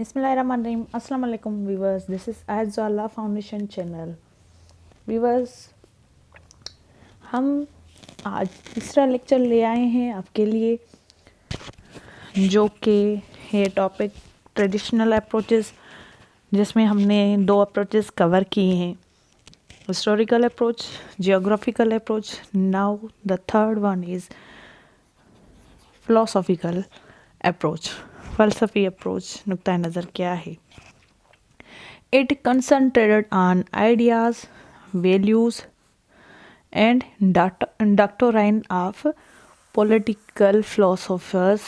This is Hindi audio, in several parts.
बिस्मिल्लाहिर्रहमानिर्रहीम। अस्सलाम वालेकुम viewers, this is Ayaz foundation channel. Viewers, हम आज तीसरा लेक्चर ले आए हैं आपके लिए, जो कि है टॉपिक ट्रेडिशनल अप्रोचेस, जिसमें हमने 2 अप्रोचेस कवर किए हैं, historical approach, geographical approach. Now the third one is philosophical approach. फ़लसफ़ी अप्रोच नुक्ता नज़र क्या है? It concentrated on ideas, values, and doctrine of political philosophers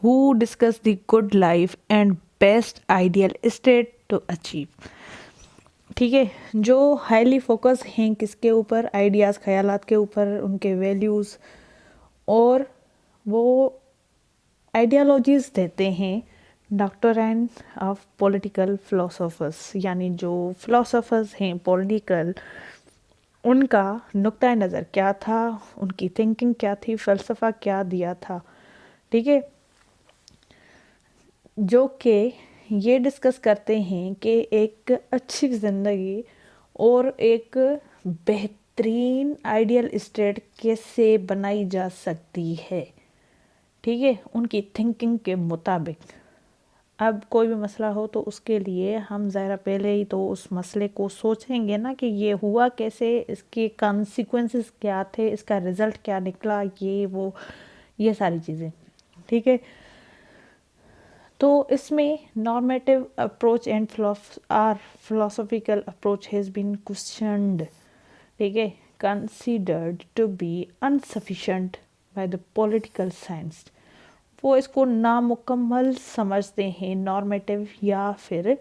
who discuss the good life and best ideal state to achieve। ठीक है, जो हाईली फोकस हैं किसके ऊपर? आइडियाज़, ख्यालात के ऊपर, उनके वैल्यूज़, और वो आइडियालॉजीज़ देते हैं डॉक्ट्राइन ऑफ पॉलिटिकल फ़िलोसोफर्स, यानी जो फ़िलोसोफर्स हैं पॉलिटिकल, उनका नुक्ता नज़र क्या था, उनकी थिंकिंग क्या थी, फ़लसफ़ा क्या दिया था। ठीक है, जो कि ये डिस्कस करते हैं कि एक अच्छी ज़िंदगी और एक बेहतरीन आइडियल स्टेट कैसे बनाई जा सकती है। ठीक है, उनकी थिंकिंग के मुताबिक। अब कोई भी मसला हो तो उसके लिए हम ज़रा पहले ही तो उस मसले को सोचेंगे ना कि ये हुआ कैसे, इसके कॉन्सिक्वेंसेस क्या थे, इसका रिज़ल्ट क्या निकला, ये सारी चीज़ें। ठीक है, तो इसमें normative approach and philosophical approach has been questioned. ठीक है, considered to be unsufficient by the political science. वो इसको नामुकम्मल समझते हैं, नॉर्मेटिव या फिर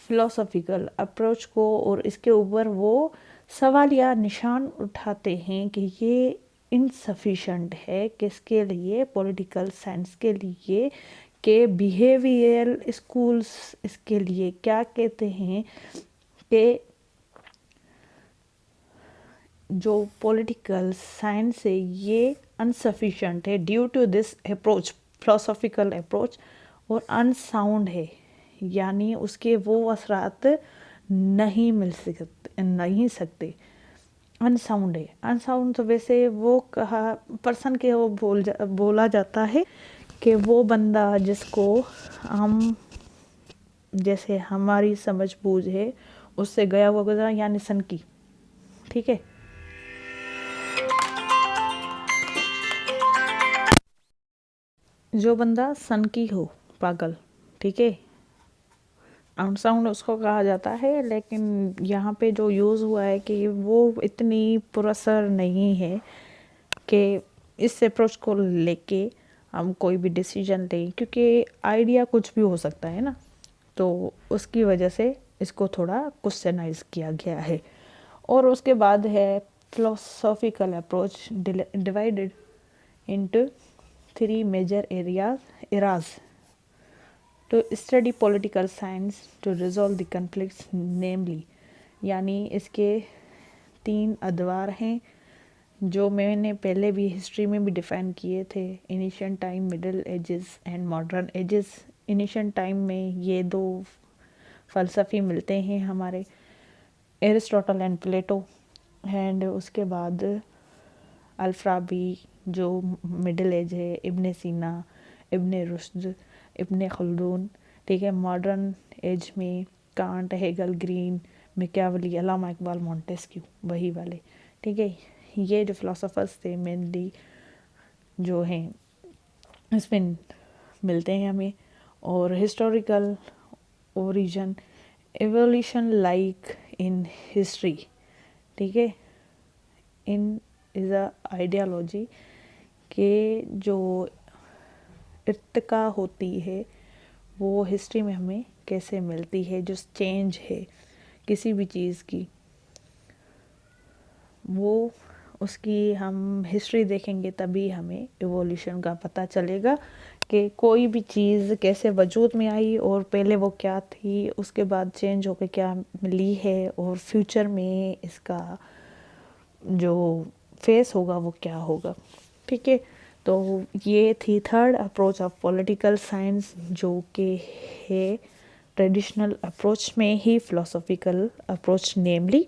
फिलोसॉफिकल अप्रोच को, और इसके ऊपर वो सवाल या निशान उठाते हैं कि ये इनसफिशेंट है। किसके लिए? पॉलिटिकल साइंस के लिए। के बिहेवियरल स्कूल्स इसके लिए क्या कहते हैं कि जो पॉलिटिकल साइंस है ये अनसफिशेंट है due to this approach, philosophical approach, और अनसाउंड है, यानी उसके वो असरात नहीं नहीं सकते। अनसाउंड है। अनसाउंड तो वैसे वो कहा पर्सन के वो बोला जाता है कि वो बंदा जिसको हम, जैसे हमारी समझ बूझ है उससे गया हुआ गुजरा, यानी सनकी। ठीक है, जो बंदा सनकी हो, पागल। ठीक है, अनसाउंड उसको कहा जाता है, लेकिन यहाँ पे जो यूज़ हुआ है कि वो इतनी पुरअसर नहीं है कि इस अप्रोच को लेके हम कोई भी डिसीजन लें, क्योंकि आइडिया कुछ भी हो सकता है ना, तो उसकी वजह से इसको थोड़ा क्वेश्चनाइज किया गया है। और उसके बाद है philosophical approach, divided into 3 major eras to study political science to resolve the conflicts, namely, यानी इसके 3 अदवार हैं जो मैंने पहले भी हिस्ट्री में भी डिफ़ाइन किए थे। Ancient time, middle ages and modern ages. Ancient time में ये 2 फ़लसफ़ी मिलते हैं हमारे, एरिस्टोटल एंड प्लेटो, एंड उसके बाद अल्फ़ाराबी जो मिडिल एज है, इब्ने सीना, इब्ने रुश्द, इब्ने खल्दून। ठीक है, मॉडर्न एज में can't, Hegel, green, Machiavelli, Allama Iqbal, Montesquieu, वही वाले। ठीक है, ये जो फिलोसोफर्स थे मेनली जो हैं इसमें मिलते हैं हमें। और historical origin, evolution like in history. ठीक है, इन इज़ अ आइडियालॉजी के जो इर्तिका होती है वो हिस्ट्री में हमें कैसे मिलती है, जो चेंज है किसी भी चीज़ की, वो उसकी हम हिस्ट्री देखेंगे तभी हमें एवोल्यूशन का पता चलेगा कि कोई भी चीज़ कैसे वजूद में आई, और पहले वो क्या थी, उसके बाद चेंज होकर क्या मिली है, और फ्यूचर में इसका जो फेस होगा वो क्या होगा। ठीक है, तो ये थी third approach of political science, जो कि है ट्रेडिशनल अप्रोच में ही फ़िलोसॉफ़िकल अप्रोच नेमली।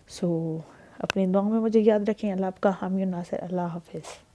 सो अपनी दुआ में मुझे याद रखें। अल्लाह आपका हामी नासिर। अल्लाह हाफ़िज़।